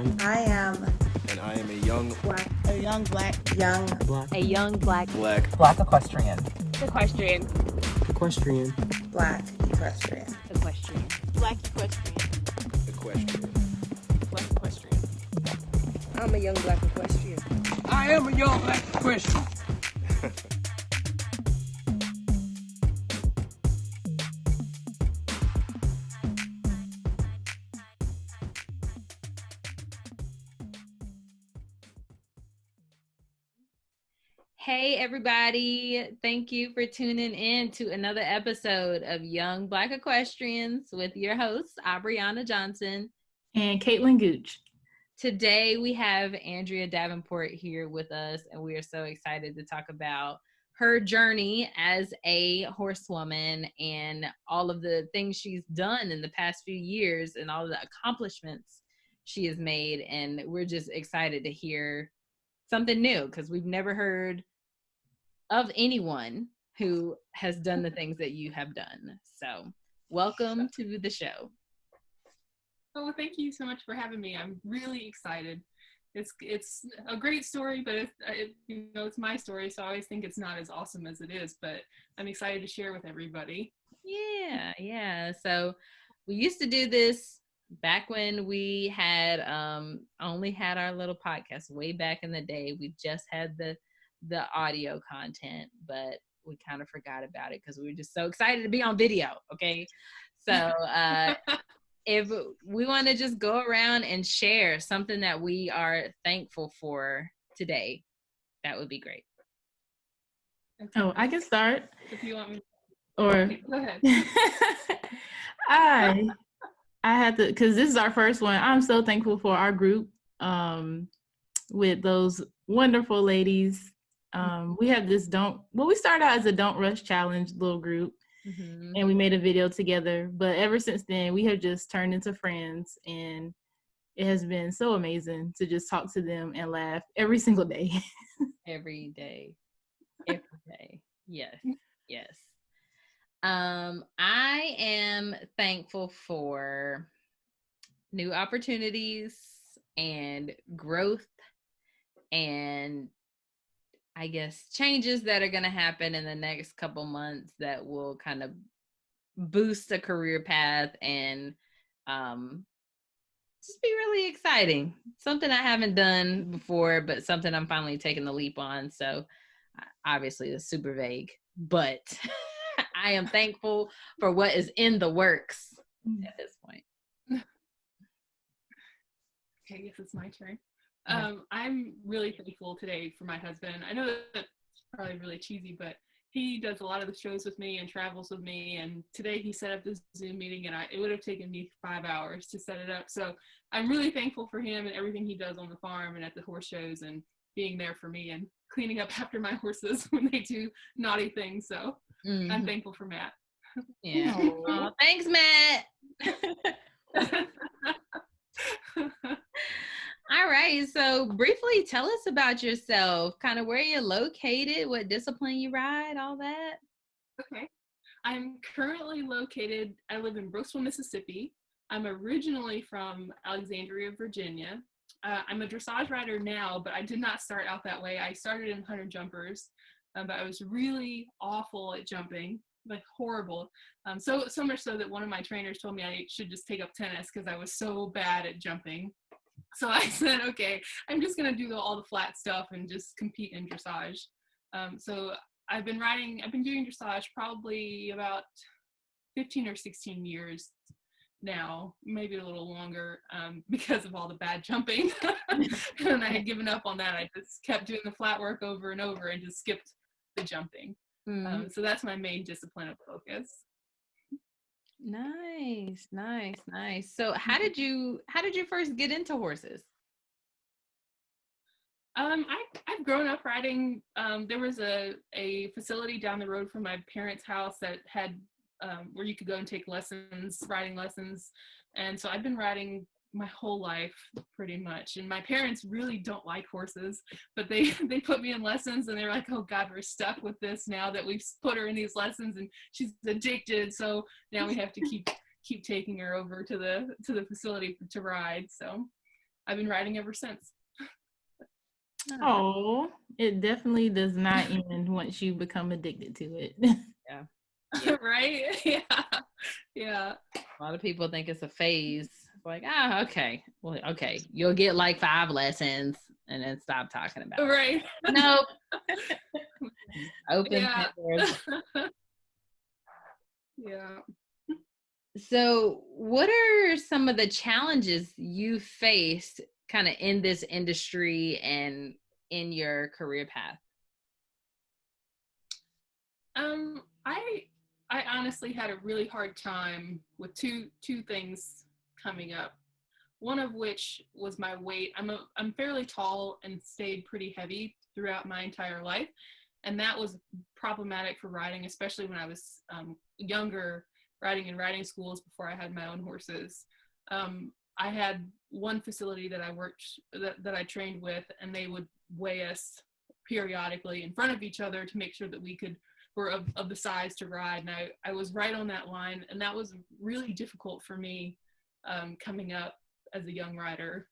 young. I am. And I am a young Black. A young black. Young. Black. A young black Black equestrian. equestrian. Equestrian. Black equestrian. Equestrian. Black equestrian. equestrian. Black equestrian. I'm a young black equestrian. I am a young black equestrian. Hey everybody, thank you for tuning in to another episode of Young Black Equestrians with your hosts, Aubriana Johnson and Caitlin Gooch. Today we have Andrea Davenport here with us, and we are so excited to talk about her journey as a horsewoman and all of the things she's done in the past few years and all of the accomplishments she has made. And we're just excited to hear something new because we've never heard of anyone who has done the things that you have done. So welcome to the show. Oh, thank you so much for having me. I'm really excited. It's a great story, but it's my story, so I always think it's not as awesome as it is, but I'm excited to share with everybody. Yeah. So we used to do this back when we had only had our little podcast way back in the day. We just had the audio content, but we kind of forgot about it because we were just so excited to be on video. Okay. So if we want to just go around and share something that we are thankful for today, that would be great. Okay. Oh, I can start. If you want me. Or Okay, go ahead. I had to, because this is our first one. I'm so thankful for our group with those wonderful ladies. We have this we started out as a Don't Rush Challenge little group, and we made a video together. But ever since then, we have just turned into friends, and it has been so amazing to just talk to them and laugh every single day. Every day. Yes. I am thankful for new opportunities and growth and I guess changes that are going to happen in the next couple months that will kind of boost a career path and just be really exciting. Something I haven't done before, but something I'm finally taking the leap on. So obviously it's super vague, but I am thankful for what is in the works at this point. Okay, I guess it's my turn. I'm really thankful today for my husband. I know that's probably really cheesy, but he does a lot of the shows with me and travels with me. And today he set up this Zoom meeting, and it would have taken me 5 hours to set it up. So I'm really thankful for him and everything he does on the farm and at the horse shows and being there for me and cleaning up after my horses when they do naughty things. So I'm thankful for Matt. Yeah. Oh, thanks, Matt. All right. So briefly tell us about yourself, kind of where you're located, what discipline you ride, all that. Okay. I'm currently located, I live in Brooksville, Mississippi. I'm originally from Alexandria, Virginia. I'm a dressage rider now, but I did not start out that way. I started in hunter jumpers, but I was really awful at jumping, like horrible. So much so that one of my trainers told me I should just take up tennis because I was so bad at jumping. So I said, okay, I'm just going to do all the flat stuff and just compete in dressage. So I've been doing dressage probably about 15 or 16 years now, maybe a little longer, because of all the bad jumping. And I had given up on that. I just kept doing the flat work over and over and just skipped the jumping. So that's my main discipline of focus. Nice. So how did you first get into horses? I've grown up riding. There was a facility down the road from my parents' house that had where you could go and take riding lessons. And so I've been riding my whole life pretty much. And my parents really don't like horses, but they put me in lessons, and they're like, oh God, we're stuck with this now that we've put her in these lessons and she's addicted. So now we have to keep taking her over to the facility to ride. So I've been riding ever since. Oh, it definitely does not end once you become addicted to it. Yeah. Right? Yeah. Yeah. A lot of people think it's a phase. It's like, okay. Well, okay. You'll get like 5 lessons and then stop talking about it. Right. Nope. Open Yeah. doors. Yeah. So, what are some of the challenges you faced kind of in this industry and in your career path? I honestly had a really hard time with two things coming up. One of which was my weight. I'm fairly tall and stayed pretty heavy throughout my entire life, and that was problematic for riding, especially when I was younger, riding in riding schools before I had my own horses. I had one facility that I worked that I trained with, and they would weigh us periodically in front of each other to make sure that we were of the size to ride. And I was right on that line, and that was really difficult for me coming up as a young rider.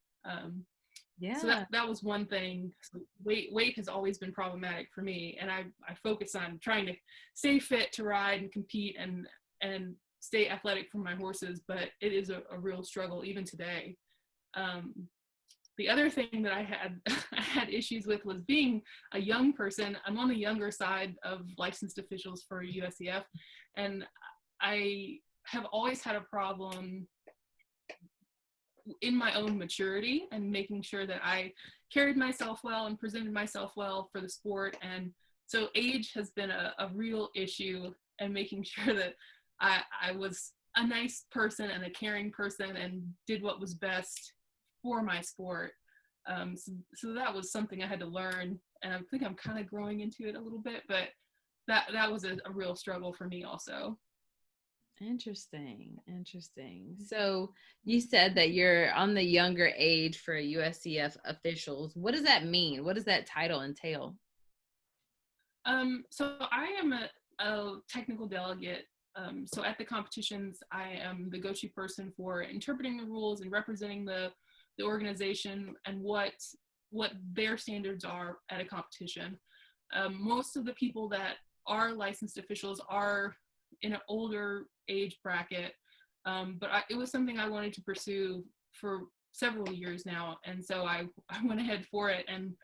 Yeah. So that was one thing. So weight has always been problematic for me, and I focus on trying to stay fit to ride and compete and stay athletic for my horses, but it is a real struggle even today. The other thing that I had issues with was being a young person. I'm on the younger side of licensed officials for USEF, and I have always had a problem in my own maturity and making sure that I carried myself well and presented myself well for the sport. And so age has been a real issue, and making sure that I was a nice person and a caring person and did what was best for my sport. So that was something I had to learn, and I think I'm kind of growing into it a little bit, but that was a real struggle for me also. Interesting. So you said that you're on the younger age for USCF officials. What does that mean? What does that title entail? So I am a technical delegate. So at the competitions, I am the go-to person for interpreting the rules and representing the organization and what their standards are at a competition. Most of the people that are licensed officials are in an older age bracket, but it was something I wanted to pursue for several years now, and so I went ahead for it and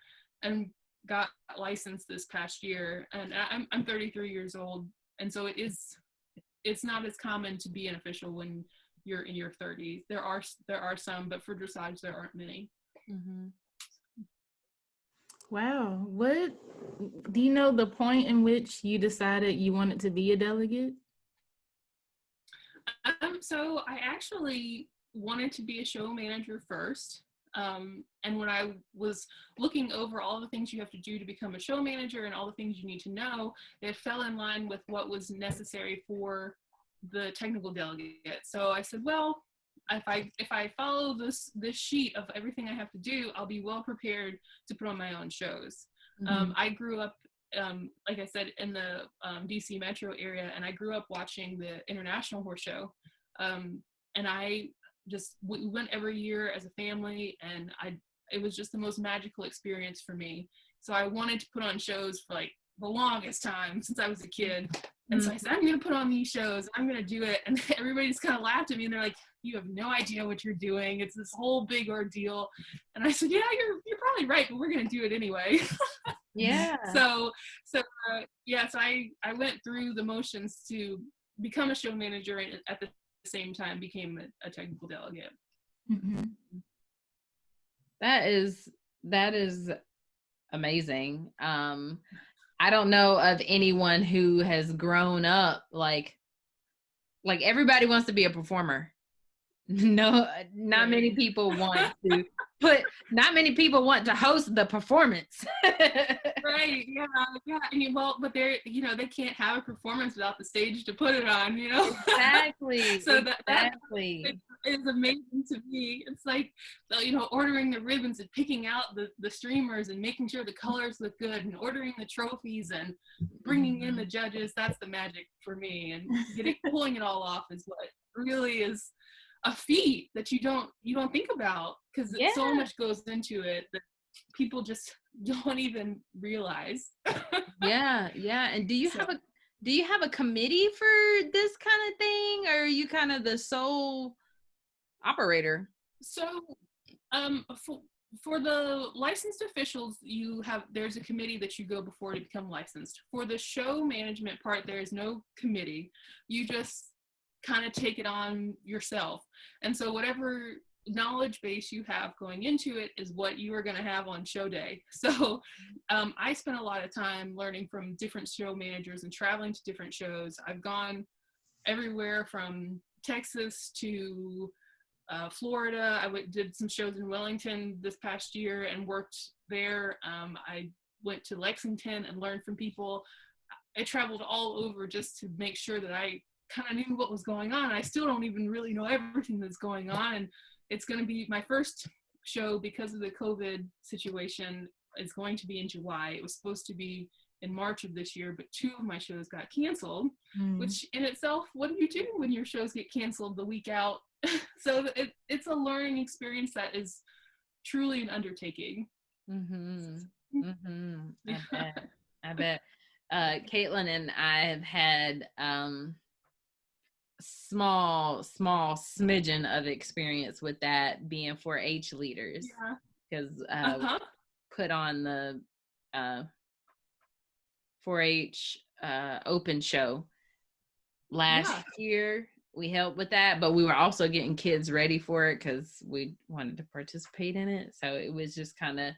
got licensed this past year. And I'm 33 years old, and so it's not as common to be an official when you're in your 30s. There are some, but for dressage there aren't many. Mm-hmm. Wow. What do you know the point in which you decided you wanted to be a delegate? So I actually wanted to be a show manager first. And when I was looking over all the things you have to do to become a show manager and all the things you need to know, it fell in line with what was necessary for the technical delegate. So I said, well, if I follow this sheet of everything I have to do, I'll be well prepared to put on my own shows. Mm-hmm. I grew up, like I said, in the DC metro area, and I grew up watching the International Horse Show. And we went every year as a family, and it was just the most magical experience for me. So I wanted to put on shows for like the longest time since I was a kid. And so I said, I'm going to put on these shows. I'm going to do it. And everybody just kind of laughed at me, and they're like, you have no idea what you're doing. It's this whole big ordeal. And I said, yeah, you're probably right, but we're going to do it anyway. Yeah. So I went through the motions to become a show manager, and at the same time became a technical delegate. Mm-hmm. That is amazing. I don't know of anyone who has grown up like everybody wants to be a performer. No, not many people want to not many people want to host the performance. Right. Yeah. And but they can't have a performance without the stage to put it on, Exactly. So exactly. that is amazing to me. It's like, ordering the ribbons and picking out the streamers and making sure the colors look good and ordering the trophies and bringing in the judges. That's the magic for me. And pulling it all off is what really is a feat that you don't think about, because so much goes into it that people just don't even realize. Yeah. And do you have a committee for this kind of thing, or are you kind of the sole operator? So for the licensed officials, there's a committee that you go before to become licensed. For the show management part, there is no committee. You just kind of take it on yourself. And so whatever knowledge base you have going into it is what you are going to have on show day. So I spent a lot of time learning from different show managers and traveling to different shows. I've gone everywhere from Texas to Florida. Did some shows in Wellington this past year and worked there. I went to Lexington and learned from people. I traveled all over just to make sure that I kind of knew what was going on. I still don't even really know everything that's going on. And it's going to be my first show because of the COVID situation. It's going to be in July. It was supposed to be in March of this year, but 2 of my shows got canceled, which in itself, what do you do when your shows get canceled the week out? So it's a learning experience that is truly an undertaking. I bet. Caitlin and I have had small smidgen of experience with that, being 4-H leaders, because put on the 4-H open show last year. We helped with that, but we were also getting kids ready for it because we wanted to participate in it. So it was just kind of,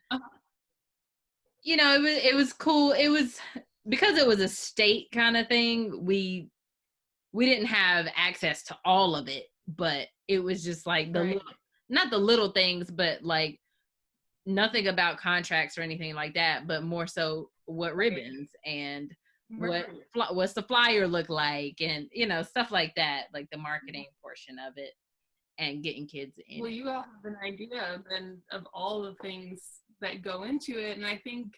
it was cool. It was because it was a state kind of thing. We didn't have access to all of it, but it was just like not the little things, but like nothing about contracts or anything like that, but more so what ribbons and what's the flyer look like, and stuff like that, like the marketing portion of it and getting kids in. Well, you all have an idea then of all the things that go into it, and I think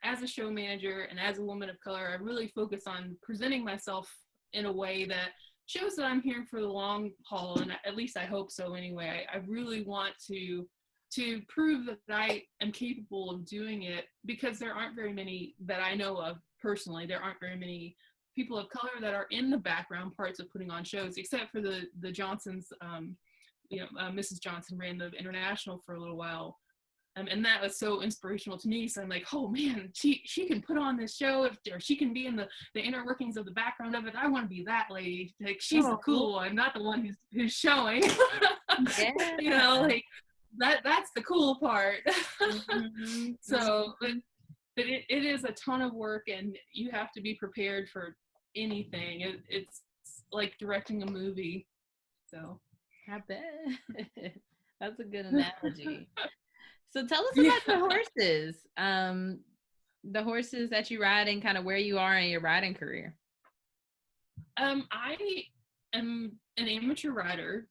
as a show manager and as a woman of color, I really focus on presenting myself in a way that shows that I'm here for the long haul, and at least I hope so anyway. I really want to prove that I am capable of doing it, because there aren't very many that I know of personally. There aren't very many people of color that are in the background parts of putting on shows, except for the Johnsons. Mrs. Johnson ran the International for a little while. And that was so inspirational to me. So I'm like, oh man, she can put on this show, or she can be in the inner workings of the background of it. I want to be that lady. Like, she's the cool one, not the one who's showing. Like that's the cool part. So, but it is a ton of work, and you have to be prepared for anything. It's like directing a movie. So I bet. That's a good analogy. So tell us about the horses. The horses that you ride and kind of where you are in your riding career. I am an amateur rider,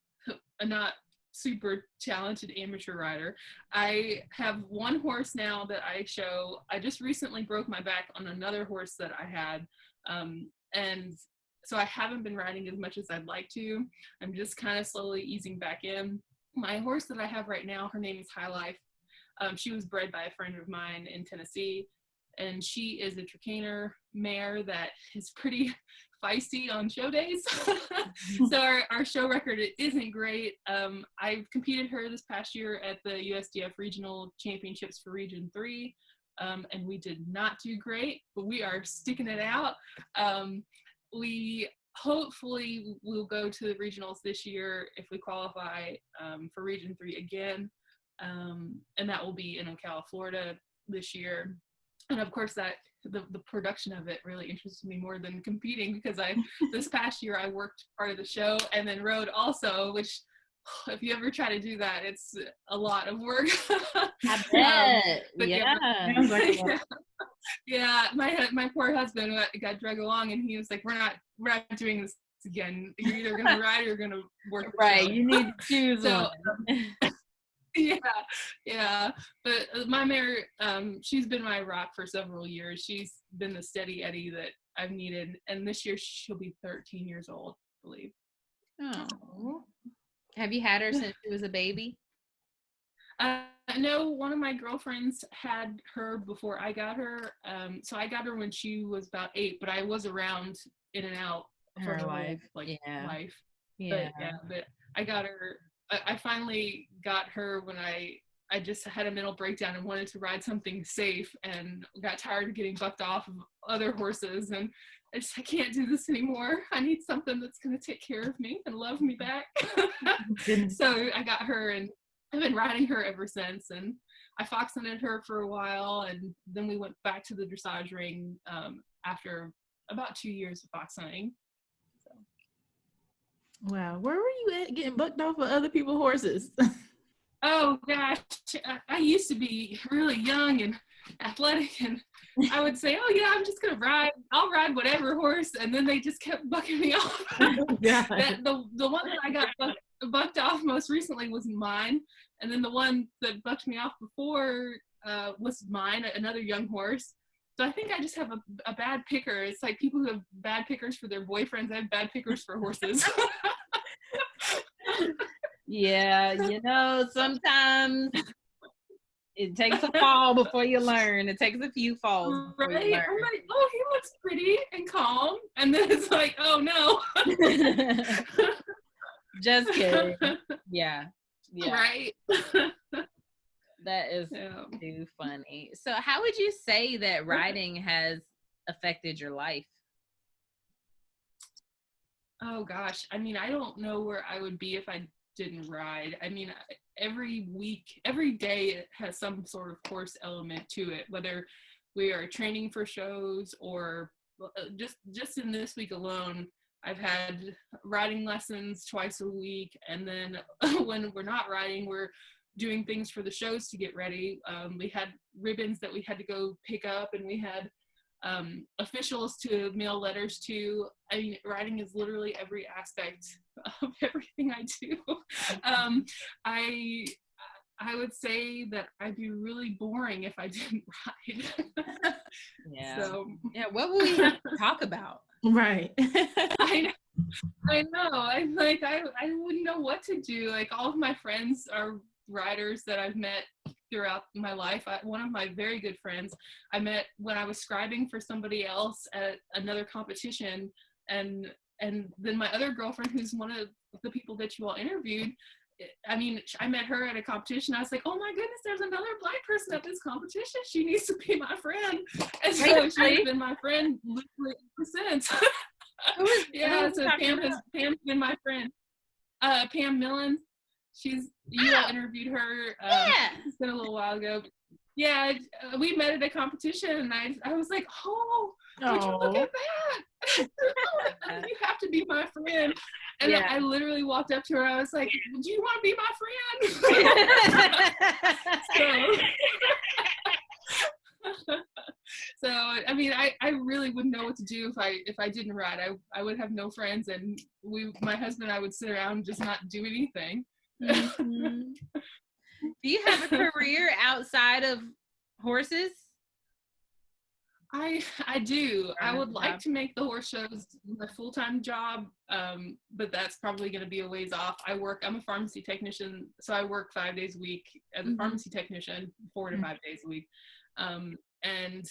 a not super talented amateur rider. I have one horse now that I show. I just recently broke my back on another horse that I had. And so I haven't been riding as much as I'd like to. I'm just kind of slowly easing back in. My horse that I have right now, her name is Heyyy. She was bred by a friend of mine in Tennessee, and she is a Trakehner mare that is pretty feisty on show days. So our show record isn't great. I competed her this past year at the USDF Regional Championships for Region 3, and we did not do great, but we are sticking it out. We hopefully will go to the regionals this year if we qualify for Region 3 again. And that will be in Ocala, Florida this year. And of course that the production of it really interests me more than competing, because this past year I worked part of the show and then rode also, which if you ever try to do that, it's a lot of work. I bet. Yeah, my poor husband got dragged along, and he was like, we're not doing this again. You're either gonna ride or you're gonna work. Right, show. You need to choose one. Yeah. But my mare, she's been my rock for several years. She's been the steady Eddie that I've needed, and this year she'll be 13 years old, I believe. Oh, Have you had her since she was a baby? No, one of my girlfriends had her before I got her. So I got her when she was about 8, but I was around in and out for her life. whole Yeah. life. Yeah. But I got her. I finally got her when I just had a mental breakdown and wanted to ride something safe and got tired of getting bucked off of other horses, and I can't do this anymore. I need something that's going to take care of me and love me back. So I got her, and I've been riding her ever since. And I fox hunted her for a while, and then we went back to the dressage ring after about 2 years of fox hunting. Wow, where were you at getting bucked off of other people's horses? Oh gosh, I used to be really young and athletic, and I would say, "Oh yeah, I'm just gonna ride. I'll ride whatever horse," and then they just kept bucking me off. The one that I got bucked off most recently was mine, and then the one that bucked me off before was mine, another young horse. So I think I just have a bad picker. It's like people who have bad pickers for their boyfriends. I have bad pickers for horses. Yeah, sometimes it takes a fall before you learn. It takes a few falls before you learn. I'm like, oh, he looks pretty and calm, and then it's like, oh no. Just kidding. Yeah. Right. That is too funny. So how would you say that riding has affected your life? Oh gosh, I mean, I don't know where I would be if I didn't ride. I mean, every week, every day, it has some sort of horse element to it, whether we are training for shows or just in this week alone, I've had riding lessons twice a week, and then when we're not riding, we're doing things for the shows to get ready. We had ribbons that we had to go pick up, and we had officials to mail letters to. I mean, riding is literally every aspect of everything I do. I would say that I'd be really boring if I didn't ride. Yeah. So yeah, what will we have to talk about? Right. I know. I'm like, I wouldn't know what to do. Like, all of my friends are riders that I've met throughout my life. One of my very good friends I met when I was scribing for somebody else at another competition, and then my other girlfriend, who's one of the people that you all interviewed, I mean, I met her at a competition. I was like, oh my goodness, there's another Black person at this competition. She needs to be my friend. And so she's been my friend literally ever since. Yeah, so Pam's been my friend. Pam Millen. You all interviewed her. It's been a little while ago. Yeah, we met at a competition, and I was like, oh, would you look at that? You have to be my friend. And I literally walked up to her. I was like, do you want to be my friend? So I mean, I really wouldn't know what to do if I didn't ride. I would have no friends, and my husband and I would sit around and just not do anything. Mm-hmm. Do you have a career outside of horses? I do. I would like to make the horse shows my full-time job, but that's probably going to be a ways off. I'm a pharmacy technician, so I work 5 days a week as a pharmacy technician, 4 to 5 days a week. And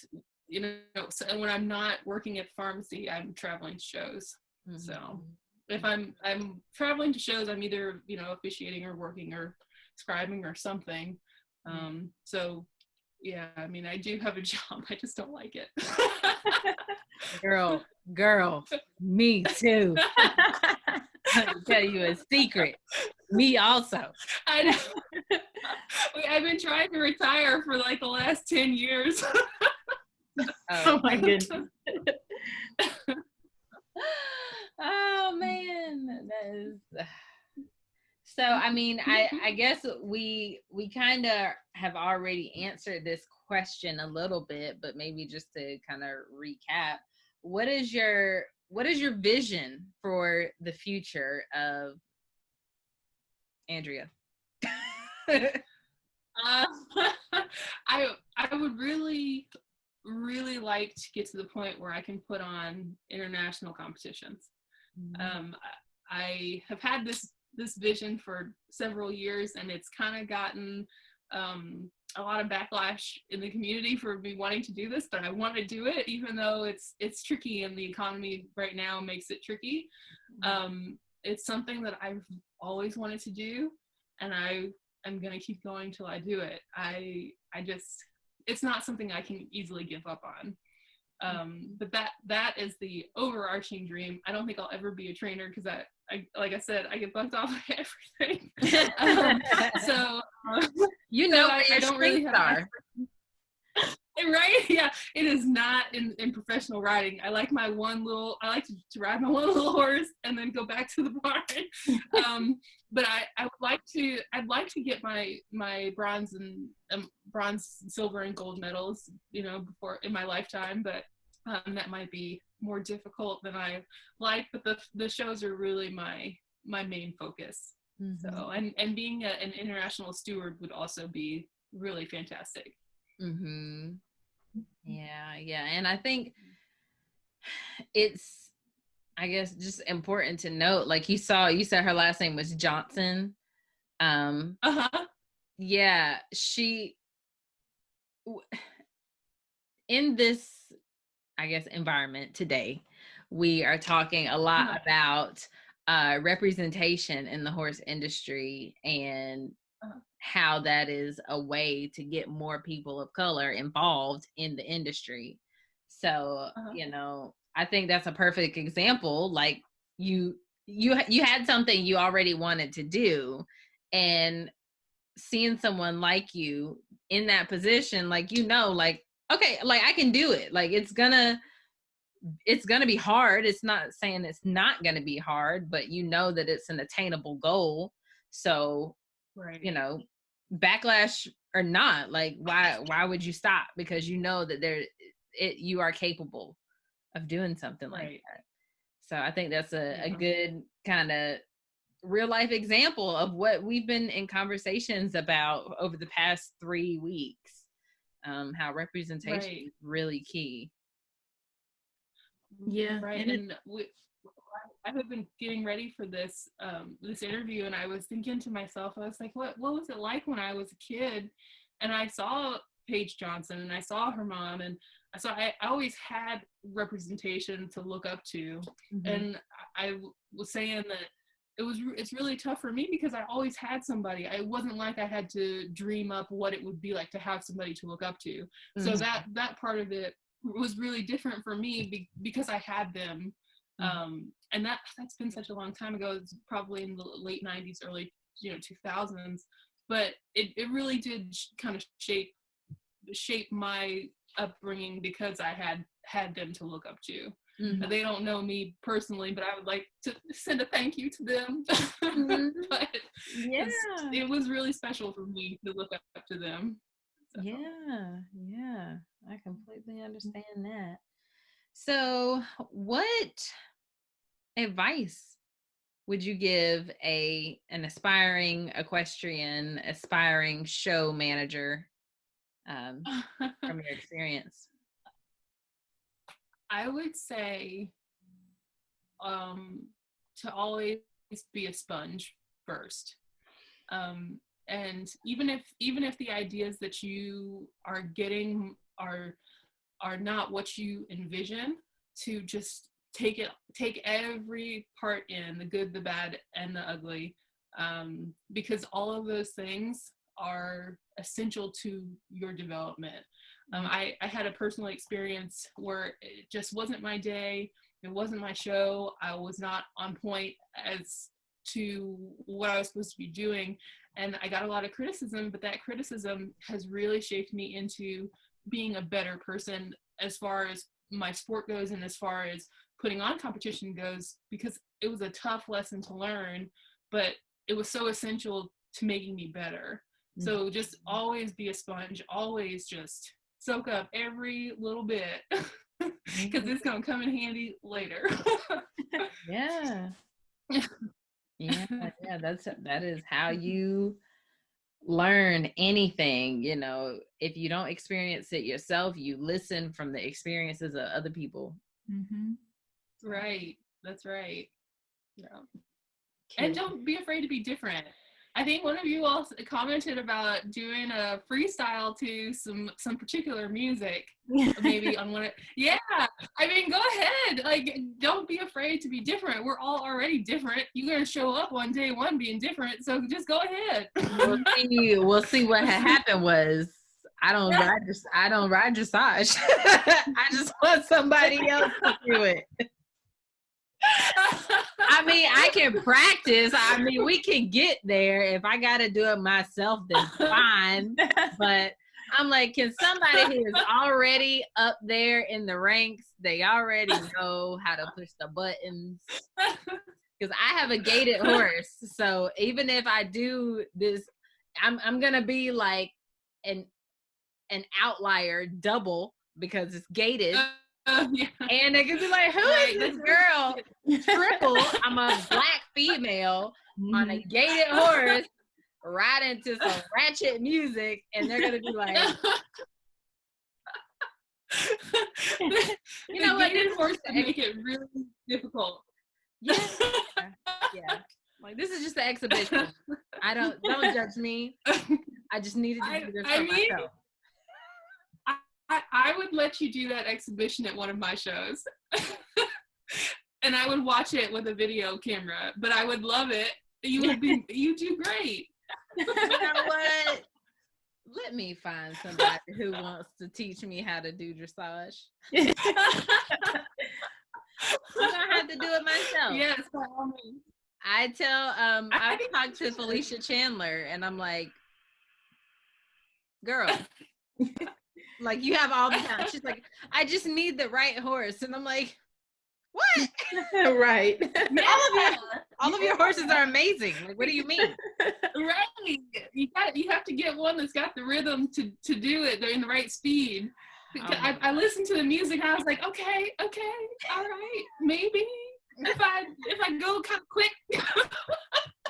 so when I'm not working at the pharmacy, I'm traveling to shows. So if I'm traveling to shows, I'm either officiating or working or scribing or something. So yeah, I mean, I do have a job. I just don't like it. Girl, me too. I'll tell you a secret. Me also. I know. I've been trying to retire for like the last 10 years. Oh my goodness. Oh man, that is. So I mean, I guess we kind of have already answered this question a little bit, but maybe just to kind of recap, what is your vision for the future of Andrea? I would really like to get to the point where I can put on international competitions. I have had this this vision for several years, and it's kind of gotten a lot of backlash in the community for me wanting to do this, but I want to do it, even though it's tricky and the economy right now makes it tricky. It's something that I've always wanted to do, and I'm going to keep going till I do it. I just, it's not something I can easily give up on. But that is the overarching dream. I don't think I'll ever be a trainer because I like I said, I get bugged off by everything. So you know, so I don't really have right? Yeah, it is not in professional riding. I like to ride my one little horse and then go back to the barn. But I'd like to get my bronze and silver and gold medals, before in my lifetime, but that might be more difficult than I like, but the shows are really my main focus. Mm-hmm. So and being an international steward would also be really fantastic. Mm-hmm. Yeah. And I think it's, I guess, just important to note, like you said her last name was Johnson. Yeah, she, in this, I guess, environment today, we are talking a lot about representation in the horse industry and how that is a way to get more people of color involved in the industry. So, I think that's a perfect example. Like you had something you already wanted to do, and seeing someone like you in that position, like, okay, like I can do it. Like it's gonna be hard. It's not saying it's not gonna be hard, but that it's an attainable goal. So, right. Backlash or not, like why would you stop? Because that you are capable of doing something like that. So I think that's a good kind of real life example of what we've been in conversations about over the past 3 weeks. How representation is really key. Yeah. Right. And I have been getting ready for this interview, and I was thinking to myself, I was like, what was it like when I was a kid and I saw Paige Johnson and I saw her mom, and so I always had representation to look up to. Mm-hmm. And I was saying that it's really tough for me because I always had somebody. It wasn't like I had to dream up what it would be like to have somebody to look up to. Mm-hmm. So that part of it was really different for me because I had them. And that's been such a long time ago. It's probably in the late 90s, early 2000s, but it really did kind of shape my upbringing because I had them to look up to. Mm-hmm. They don't know me personally, but I would like to send a thank you to them. Mm-hmm. But it was really special for me to look up to them. So. Yeah, I completely understand that. So what advice would you give an aspiring equestrian, aspiring show manager from your experience? I would say to always be a sponge first. And even if the ideas that you are getting are not what you envision, to just take every part in, the good, the bad, and the ugly, because all of those things are essential to your development. I had a personal experience where it just wasn't my day. It wasn't my show. I was not on point as to what I was supposed to be doing. And I got a lot of criticism, but that criticism has really shaped me into being a better person as far as my sport goes and as far as putting on competition goes, because it was a tough lesson to learn, but it was so essential to making me better. Mm-hmm. So just always be a sponge, always just soak up every little bit, because it's going to come in handy later. Yeah, that is how you learn anything. If you don't experience it yourself, you listen from the experiences of other people. Mm-hmm. Right, that's right. Yeah. And don't be afraid to be different. I think one of you all commented about doing a freestyle to some particular music, maybe on one. Yeah, I mean, go ahead. Like, don't be afraid to be different. We're all already different. You're gonna show up on day one being different, so just go ahead. We'll see what had happened was I don't ride dressage. I just want somebody else to do it. I mean, I can practice. I mean, we can get there. If I got to do it myself, then fine. But I'm like, can somebody who is already up there in the ranks, they already know how to push the buttons. Because I have a gaited horse. So even if I do this, I'm going to be like an outlier double because it's gated. Yeah. And they could be like, who is this girl? Triple. I'm a black female on a gated horse riding to some ratchet music, and they're gonna be like, you know what? Gated horse to make it really difficult. Yeah. Like, this is just an exhibition. Don't judge me. I just needed to do this for myself. I would let you do that exhibition at one of my shows. And I would watch it with a video camera, but I would love it. You do great. You know what? Let me find somebody who wants to teach me how to do dressage. I'm gonna have to do it myself. Yes, by all means. I talked to Felicia Chandler, and I'm like, girl, like, you have all the time. She's like, I just need the right horse. And I'm like, what? Right. All of your horses are amazing. Like, what do you mean? Right. You have to get one that's got the rhythm to do it. They're in the right speed. I listened to the music and I was like, okay, all right, maybe if I go kind of quick.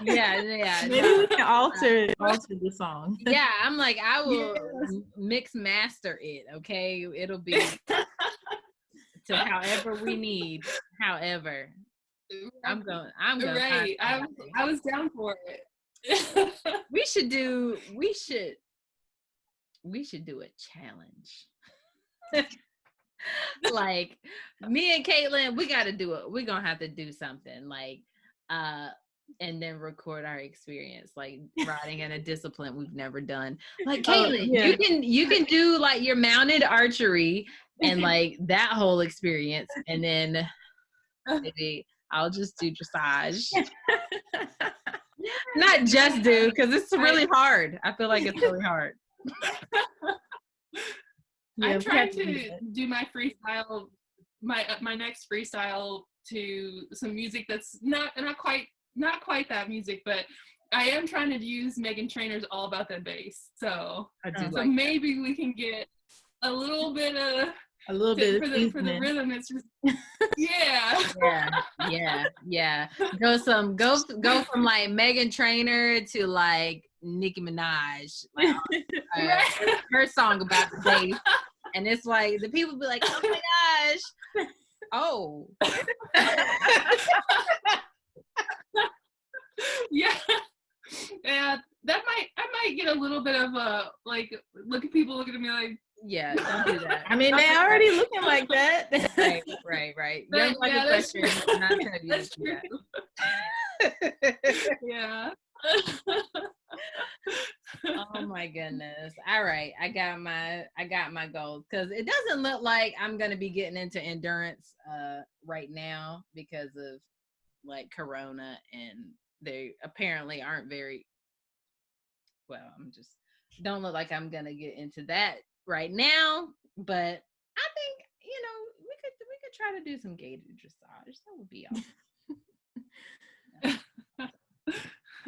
Yeah. Maybe we can alter the song. Yeah, I'm like, I will mix master it. Okay, it'll be to however we need. However, I'm going. Right. I was down for it. We should do a challenge. Like, me and Caitlin, we got to do it. We're gonna have to do something like and then record our experience, like riding in a discipline we've never done. Like, Caitlin, you can do like your mounted archery and like that whole experience, and then maybe I'll just do dressage. Not just do, because it's really hard. I feel like it's really hard. I'm trying to do my freestyle, my next freestyle to some music that's not quite that music, but I am trying to use Megan Trainor's All About That Bass. So maybe we can get a little bit of for the rhythm. It's just yeah. Go from like Megan Trainor to like Nicki Minaj, like her song about the bass. And it's like the people be like, oh my gosh, oh. Yeah, I might get a little bit of a like people looking at me like, yeah, don't do that. I mean, they're already looking like that. Right. Young like Equestrian, not gonna do that's true. That. Yeah. Oh my goodness. All right, I got my goals, because it doesn't look like I'm gonna be getting into endurance right now because of like Corona, and they apparently aren't very well. Don't look like I'm gonna get into that right now, but I think, we could try to do some gated dressage. That would be awesome.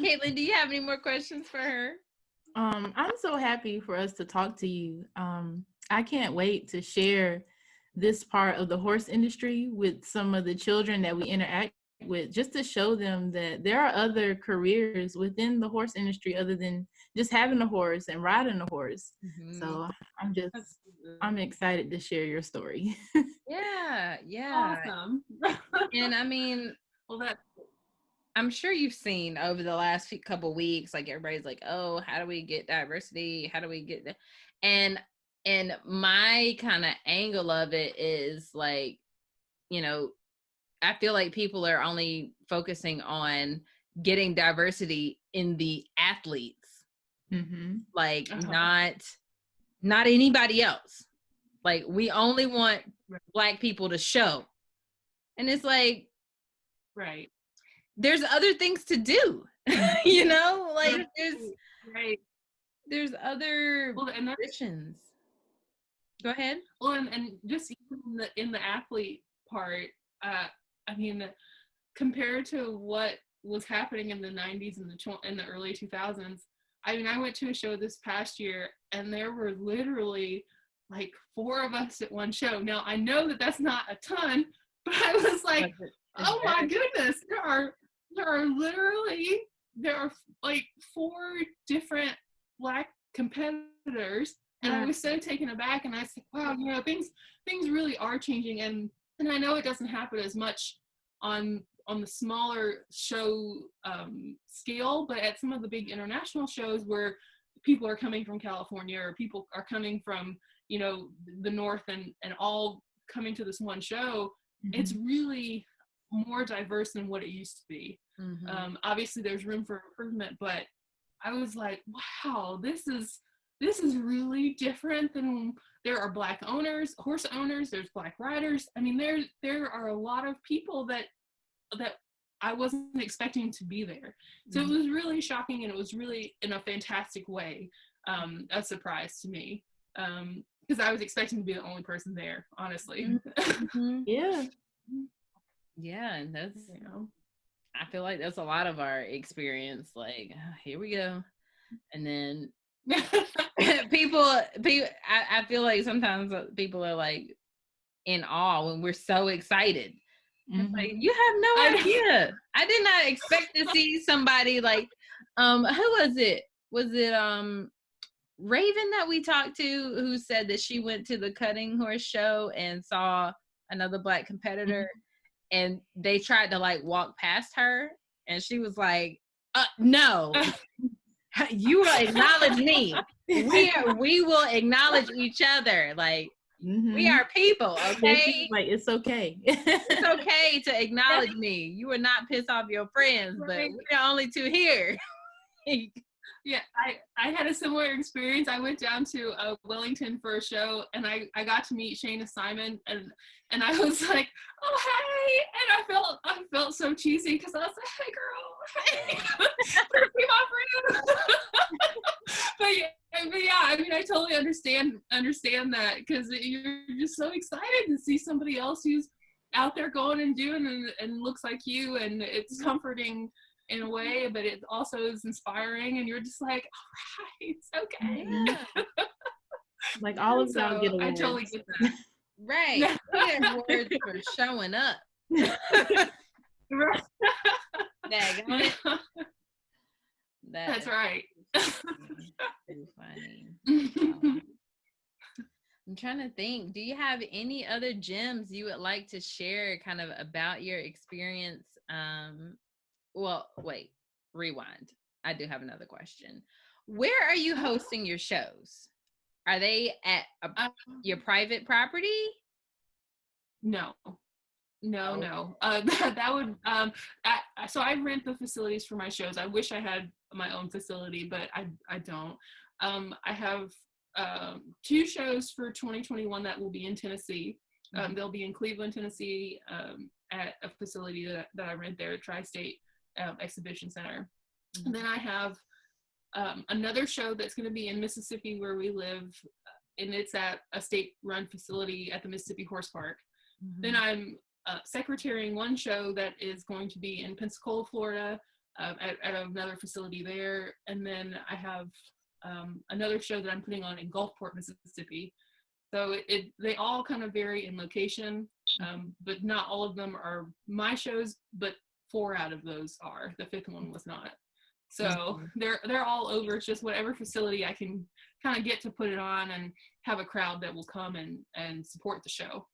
Caitlin, do you have any more questions for her? I'm so happy for us to talk to you. I can't wait to share this part of the horse industry with some of the children that we interact with, just to show them that there are other careers within the horse industry other than just having a horse and riding a horse. Mm-hmm. So I'm excited to share your story. Yeah. Awesome. And I mean, well, I'm sure you've seen over the last couple weeks, like everybody's like, oh, how do we get diversity? How do we get that? And my kind of angle of it is like, you know, I feel like people are only focusing on getting diversity in the athletes, like not anybody else. Like we only want Black people to show. And it's like, Right. there's other things to do, you know, like there's other positions. Go ahead. Well, and just even in the athlete part, I mean, compared to what was happening in the 90s and in the early 2000s, I mean, I went to a show this past year and there were literally like 4 of us at one show. Now, I know that that's not a ton, but I was like, oh my goodness, there are like 4 different Black competitors. And I was so taken aback, and I said, wow, you know, things really are changing. And I know it doesn't happen as much on the smaller show scale, but at some of the big international shows where people are coming from California or people are coming from, you know, the North and all coming to this one show, it's really more diverse than what it used to be. Obviously there's room for improvement, but I was like, wow, this is really different than there are Black owners, horse owners, there's Black riders. I mean, there are a lot of people that I wasn't expecting to be there. So it was really shocking, and it was really, in a fantastic way, a surprise to me. Because I was expecting to be the only person there, honestly. Yeah, and that's, you know, I feel like that's a lot of our experience. Like, here we go. And then people, I feel like sometimes people are like in awe when we're so excited. Like, you have no idea. I did not expect to see somebody like, who was it? Was it Raven that we talked to, who said that she went to the cutting horse show and saw another Black competitor, and they tried to like walk past her, and she was like, no. You will acknowledge me. We will acknowledge each other. Like, we are people, okay? Like, it's okay. It's okay to acknowledge me. You will not piss off your friends, but we're the only 2 here. Yeah, I had a similar experience. I went down to Wellington for a show, and I got to meet Shayna Simon, and I was like, oh, hey, and I felt so cheesy because I was like, hey, girl, hey, be my friend. but yeah, I mean, I totally understand that, because you're just so excited to see somebody else who's out there going and doing and looks like you, and it's comforting in a way, but it also is inspiring, and you're just like, all right, it's okay. Yeah. Like, all of y'all get awards. I totally get that. Right. We get awards for showing up. Right. Daggone it. That's right. Too funny. I'm trying to think. Do you have any other gems you would like to share kind of about your experience? Well, wait, rewind. I do have another question. Where are you hosting your shows? Are they at your private property? No. That would so I rent the facilities for my shows. I wish I had my own facility, but I don't. I have 2 shows for 2021 that will be in Tennessee. They'll be in Cleveland, Tennessee, at a facility that I rent there, Tri-State Exhibition Center. And then I have another show that's going to be in Mississippi, where we live, and it's at a state-run facility at the Mississippi Horse Park. Then I'm secretarying one show that is going to be in Pensacola, Florida, at another facility there. And then I have another show that I'm putting on in Gulfport, Mississippi. So they all kind of vary in location, but not all of them are my shows, but 4 out of those are. The 5th one was not. So they're all over. It's just whatever facility I can kind of get to put it on and have a crowd that will come and support the show.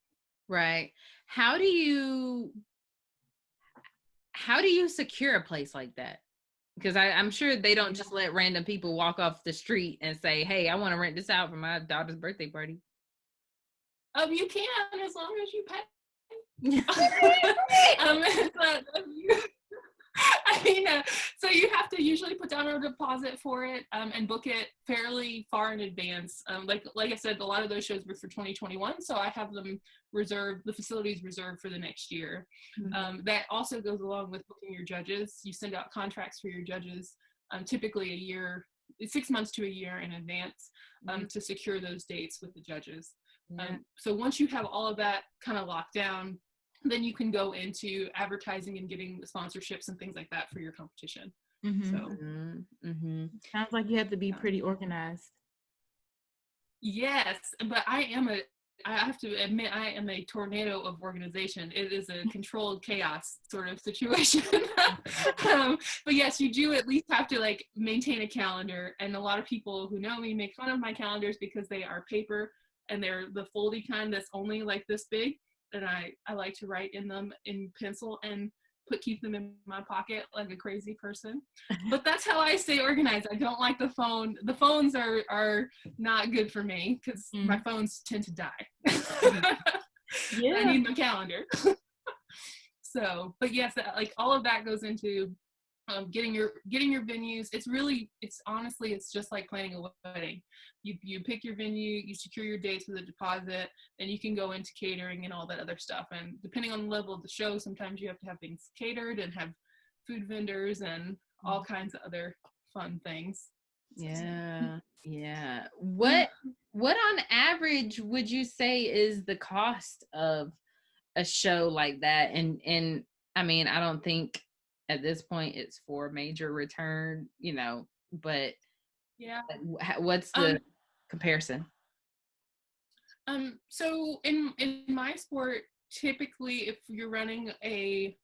Right. How do you how do you secure a place like that? Because I'm sure they don't just let random people walk off the street and say, "Hey, I want to rent this out for my daughter's birthday party." You can, as long as you pay. I mean, so you have to usually put down a deposit for it and book it fairly far in advance. Like I said, a lot of those shows were for 2021, so I have them reserved, the facilities reserved for the next year. That also goes along with booking your judges. You send out contracts for your judges typically a year, 6 months to a year in advance to secure those dates with the judges. So once you have all of that kind of locked down, then you can go into advertising and getting the sponsorships and things like that for your competition. So sounds like you have to be pretty organized. yes, but I have to admit, I am a tornado of organization. It is a controlled chaos sort of situation. But yes, you do at least have to like maintain a calendar. And a lot of people who know me make fun of my calendars because they are paper and they're the foldy kind that's only like this big. And I like to write in them in pencil and keep them in my pocket like a crazy person. But that's how I stay organized. I don't like the phone. The phones are not good for me because my phones tend to die. I need my calendar. So, but yes, like all of that goes into getting your venues. It's honestly, it's just like planning a wedding. You pick your venue, you secure your dates with a deposit, then you can go into catering and all that other stuff. And depending on the level of the show, sometimes you have to have things catered and have food vendors and all kinds of other fun things. Yeah. What on average would you say is the cost of a show like that? And I mean, I don't think at this point it's for major return, but yeah, what's the comparison? So in my sport, typically if you're running a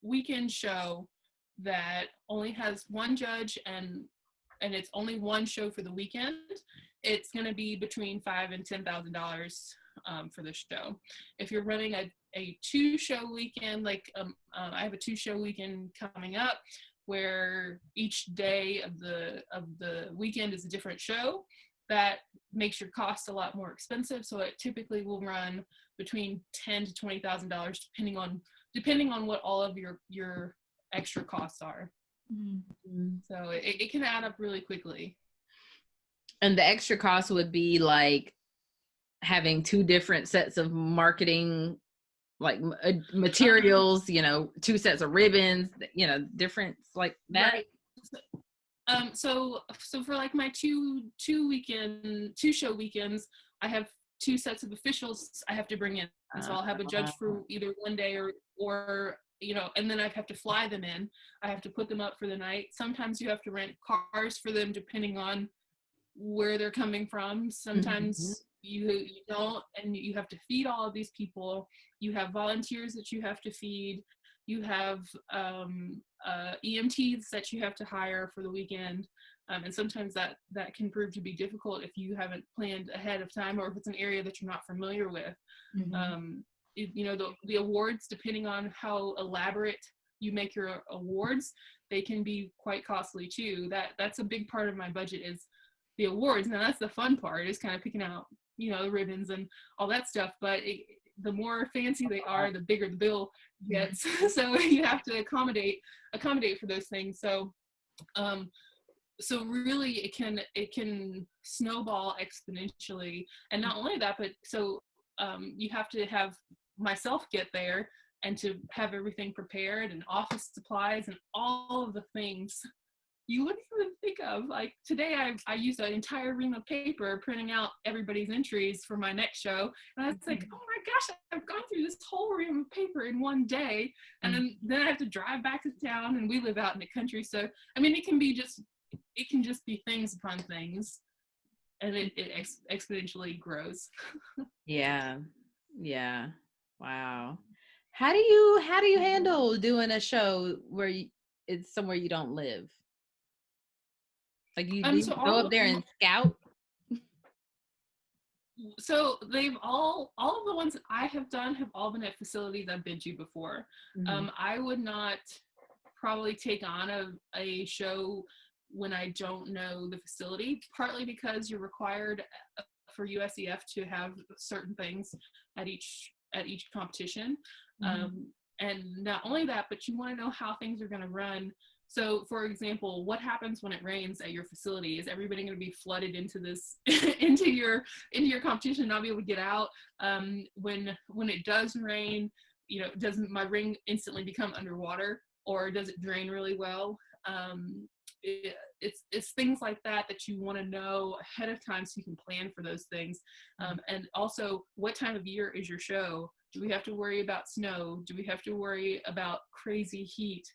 weekend show that only has one judge and it's only one show for the weekend, it's going to be between $5,000 and $10,000 for the show. If you're running a 2-show weekend, like I have a 2-show weekend coming up where each day of the weekend is a different show, that makes your cost a lot more expensive. So it typically will run between $10,000 to $20,000 depending on what all of your extra costs are. So it can add up really quickly. And the extra cost would be like having 2 different sets of marketing, like materials, 2 sets of ribbons, different like that. Right. So for like my two show weekends, I have 2 sets of officials I have to bring in. So I'll have a judge for either one day or and then I have to fly them in. I have to put them up for the night. Sometimes you have to rent cars for them depending on where they're coming from. Sometimes you don't, and you have to feed all of these people. You have volunteers that you have to feed. You have EMTs that you have to hire for the weekend. And sometimes that can prove to be difficult if you haven't planned ahead of time or if it's an area that you're not familiar with. The awards, depending on how elaborate you make your awards, they can be quite costly too. That's a big part of my budget is the awards. Now that's the fun part, is kind of picking out, the ribbons and all that stuff. But the more fancy they are, the bigger the bill gets. So you have to accommodate for those things. So really it can snowball exponentially. And not only that, but you have to have myself get there and to have everything prepared and office supplies and all of the things you wouldn't even think of. Like today I used an entire ream of paper printing out everybody's entries for my next show, and I was like, oh my gosh, I've gone through this whole ream of paper in one day. And then I have to drive back to town, and we live out in the country, so I mean it can just be things upon things, and it exponentially grows. Yeah Wow. How do you handle doing a show where it's somewhere you don't live? Like you go up there and scout? So they've all of the ones that I have done have all been at facilities I've been to before. I would not probably take on a show when I don't know the facility, partly because you're required for USEF to have certain things at each competition. And not only that, but you want to know how things are going to run. So, for example, what happens when it rains at your facility? Is everybody going to be flooded into this into your competition and not be able to get out? When it does rain, doesn't my ring instantly become underwater, or does it drain really well? It's things like that you want to know ahead of time so you can plan for those things. And also, what time of year is your show? Do we have to worry about snow? Do we have to worry about crazy heat?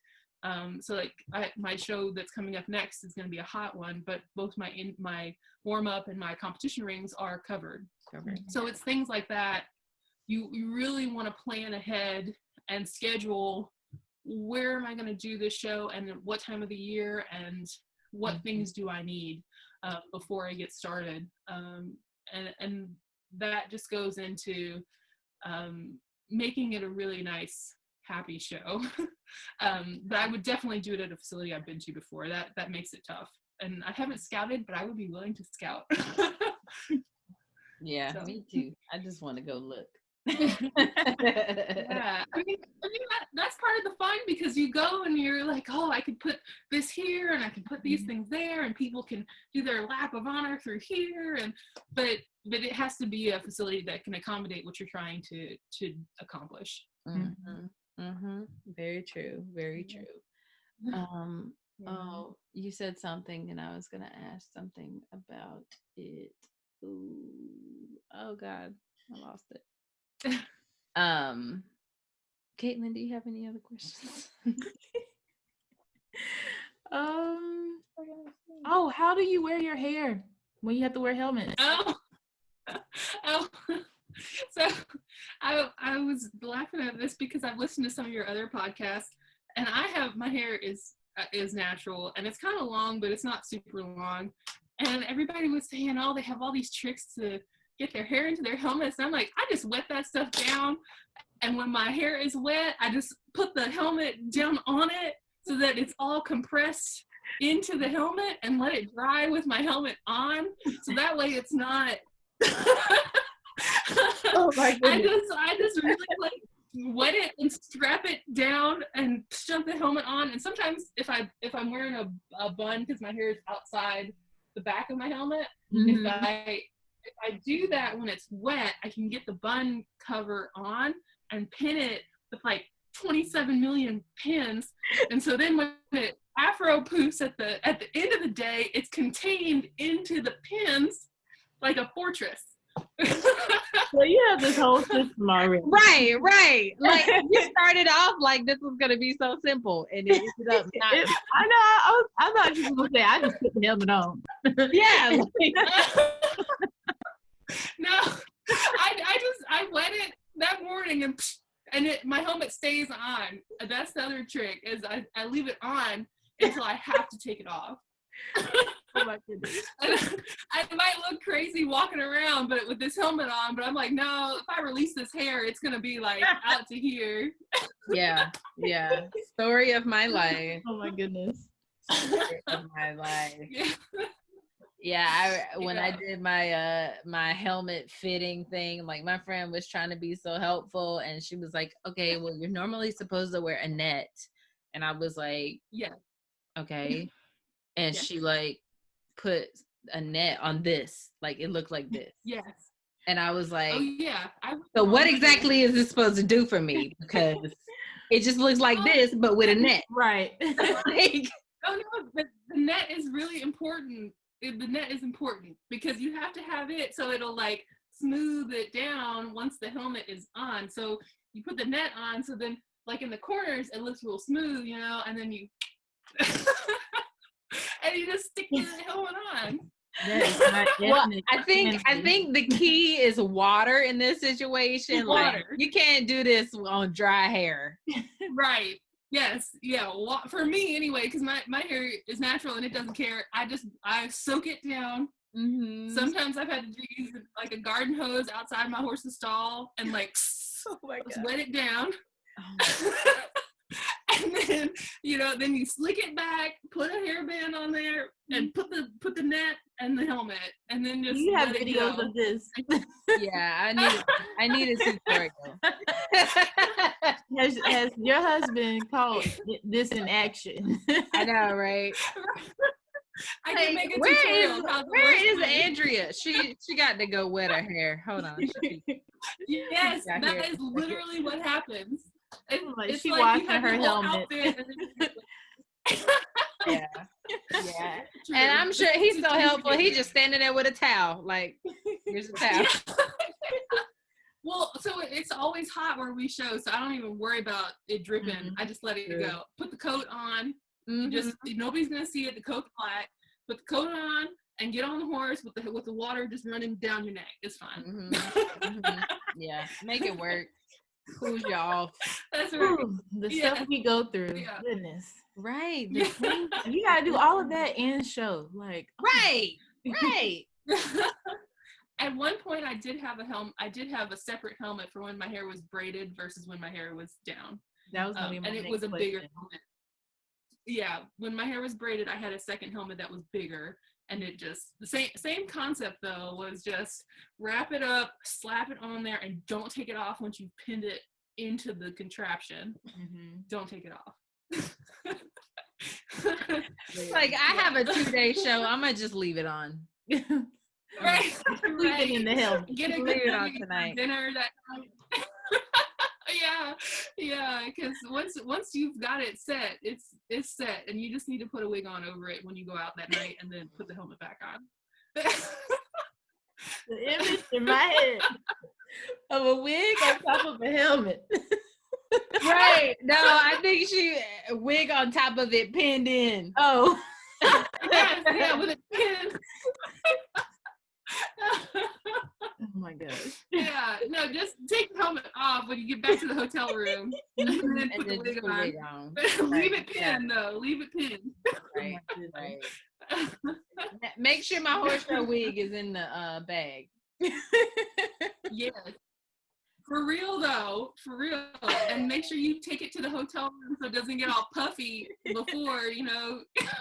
So like my show that's coming up next is going to be a hot one, but both my warm up and my competition rings are covered. So it's things like that. You really want to plan ahead and schedule, where am I going to do this show and what time of the year and what things do I need before I get started. And that just goes into making it a really nice, happy show. But I would definitely do it at a facility I've been to before. That makes it tough. And I haven't scouted, but I would be willing to scout. Yeah, so. Me too. I just want to go look. Yeah, I mean that's part of the fun, because you go and you're like, oh, I could put this here and I can put these things there, and people can do their lap of honor through here, but it has to be a facility that can accommodate what you're trying to accomplish. Very true, very true. Oh, you said something and I was gonna ask something about it. Ooh. Oh God, I lost it. Caitlin, do you have any other questions? Oh, how do you wear your hair when you have to wear helmets? So I was laughing at this because I've listened to some of your other podcasts, and my hair is natural, and it's kind of long, but it's not super long. And everybody was saying, oh, they have all these tricks to get their hair into their helmets. And I'm like, I just wet that stuff down. And when my hair is wet, I just put the helmet down on it so that it's all compressed into the helmet and let it dry with my helmet on. So that way it's not. Oh my goodness. I just really like wet it and strap it down and shove the helmet on. And sometimes if I'm wearing a bun, because my hair is outside the back of my helmet, if I do that when it's wet, I can get the bun cover on and pin it with like 27 million pins. And so then when it afro poofs at the end of the day, it's contained into the pins like a fortress. Well, you have this whole system already. Right. Like, you started off like this was gonna be so simple, and it ended up not. I know. I thought you were gonna say I just put the helmet on. Yeah. No, I wet it that morning and my helmet stays on. That's the other trick, is I leave it on until I have to take it off. Oh my goodness. I might look crazy walking around, but with this helmet on, but I'm like, no, if I release this hair, it's gonna be like out to here. Yeah. Story of my life. Oh my goodness. Story of my life. Yeah, when I did my helmet fitting thing, like, my friend was trying to be so helpful, and she was like, okay, well, you're normally supposed to wear a net. And I was like, yeah, okay. And she like put a net on this, like it looked like this. Yes. And I was like, oh yeah. So what exactly is this supposed to do for me? Because it just looks like this, but with a net. Right. Like, oh no, the net is really important. The net is important because you have to have it so it'll like smooth it down once the helmet is on. So you put the net on, so then like in the corners it looks real smooth, and then you and you just stick the helmet on. Well, I think the key is water in this situation. Water. Like, you can't do this on dry hair. Right. Yes. Yeah. For me anyway, because my hair is natural and it doesn't care. I soak it down. Mm-hmm. Sometimes I've had to use like a garden hose outside my horse's stall and like wet it down. Oh. And then, then you slick it back, put a hairband on there, and put the net and the helmet, and then just You have let it videos go. of this. Yeah, I need a tutorial. Has your husband caught this in action? I know, right? I can make a where tutorial. of how the where horse is plays. Andrea? She got to go wet her hair. Hold on. Yes, got that here. is literally what happens. It's she like washing you have her your whole helmet. outfit and then Yeah. Yeah. True. And I'm sure he's It's so easy to helpful. get He's there. just standing there with a towel. Like, here's a towel. Yeah. Well, so it's always hot where we show, so I don't even worry about it dripping. Mhm. I just let it True. go. Put the coat on. Mhm. Just nobody's gonna see it. The coat's black. Put the coat on and get on the horse with the water just running down your neck. It's fine. Mhm. Mhm. Yeah, make it work. Cool you off. That's right. Ooh, the Yeah. stuff we go through. Yeah. Goodness. Right. Yeah. You gotta do all of that and show. Like, Right. Right. At one point, I did have a helmet. I did have a separate helmet for when my hair was braided versus when my hair was down. that was gonna be my And it next was a bigger question. helmet. Yeah, when my hair was braided, I had a second helmet that was bigger, and it just the same concept though was just wrap it up, slap it on there, and don't take it off once you've pinned it into the contraption. Mhm. Don't take it off. Like, I have a 2-day show. I'm gonna just leave it on. Right, Leave it in the helmet. Get a Leave good it on for tonight. dinner that night. Yeah, because once you've got it set, it's set, and you just need to put a wig on over it when you go out that night, and then put the helmet back on. The image in my head of a wig on top of a helmet. Right. No, I think she wig on top of it pinned in. Oh. Yes, yeah, with a pin. Oh my gosh. Yeah, no, just take the helmet off when you get back to the hotel room, and then And put then the just wig put on. wig on. Leave Right, it pinned though. Leave it pinned. Right. Right. Make sure my horse-show wig is in the bag. Yes. For real though, for real. And make sure you take it to the hotel room so it doesn't get all puffy before,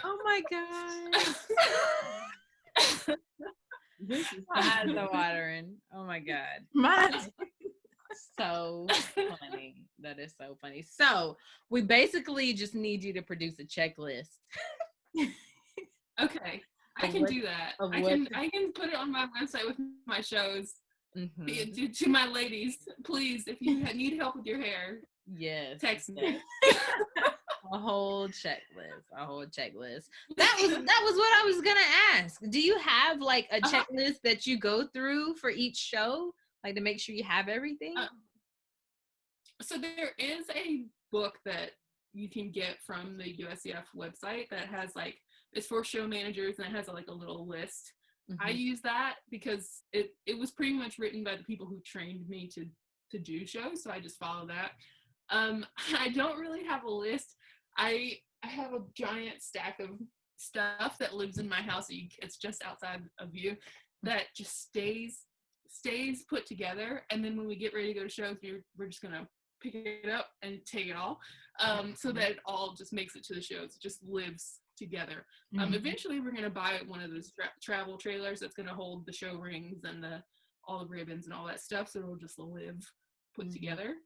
Oh my god. This is My eyes are watering. Oh my god. mine. So funny. That is so funny. So we basically just need you to produce a checklist. Okay. I Of can what- do that. of I what- can put it on my website with my shows. Mhm. To my ladies, please, if you need help with your hair, Yes. text me. A whole checklist. That was what I was gonna ask. Do you have like a checklist that you go through for each show, like to make sure you have everything? So there is a book that you can get from the USEF website that has it's for show managers, and it has a little list. I use that because it was pretty much written by the people who trained me to do shows, so I just follow that. I don't really have a list. I have a giant stack of stuff that lives in my house. It's just outside of view, that just stays put together, and then when we get ready to go to shows, we're just gonna pick it up and take it all, so that it all just makes it to the shows. It just lives together. Eventually we're gonna buy one of those travel trailers that's gonna hold the show rings and all the ribbons and all that stuff, so it'll just live put together.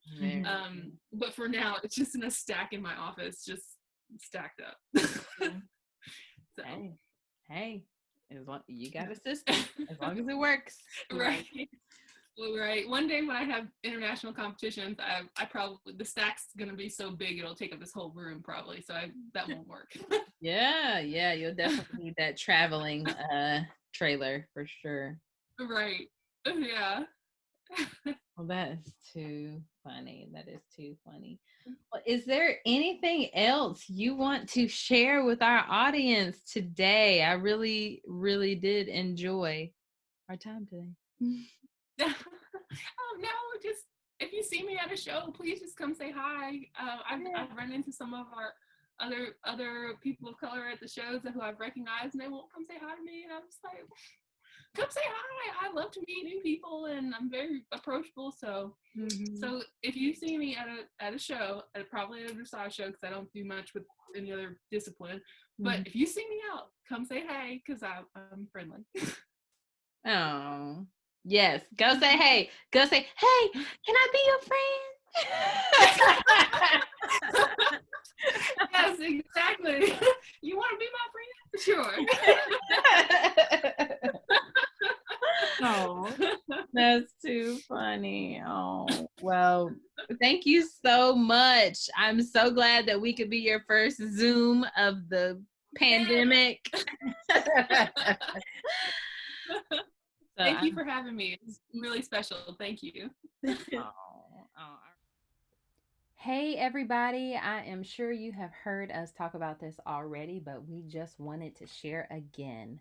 But for now, it's just in a stack in my office, just stacked up. So. Hey, as long you got a system, as long as it works. Right. Well, right. One day when I have international competitions, I probably, the stack's gonna be so big it'll take up this whole room probably. So that won't work. Yeah, you'll definitely need that traveling trailer for sure. Right. Yeah. Well, that is too funny. Well, is there anything else you want to share with our audience today? I really, really did enjoy our time today. No, just if you see me at a show, please just come say hi. I've run into some of our other people of color at the shows who I've recognized, and they won't come say hi to me, and I'm just like, come say hi. I love to meet new people, and I'm very approachable. So, so if you see me at a show, probably at a dressage show, because I don't do much with any other discipline. But if you see me out, come say hey, because I'm friendly. Oh, yes. Go say hey. Go say, hey, can I be your friend? Yes, exactly. You want to be my friend? Sure. Oh, That's too funny. Oh, well, thank you so much. I'm so glad that we could be your first Zoom of the pandemic. Thank you for having me. It's really special. Thank you. Hey everybody, I am sure you have heard us talk about this already, but we just wanted to share again.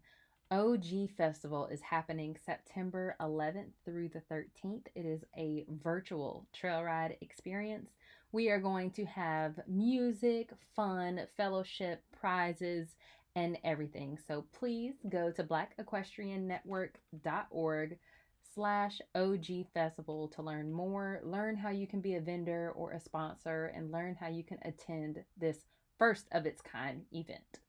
OG Festival is happening September 11th through the 13th. It is a virtual trail ride experience. We are going to have music, fun, fellowship, prizes, and everything. So please go to blackequestriannetwork.org/OG Festival to learn more, learn how you can be a vendor or a sponsor, and learn how you can attend this first of its kind event.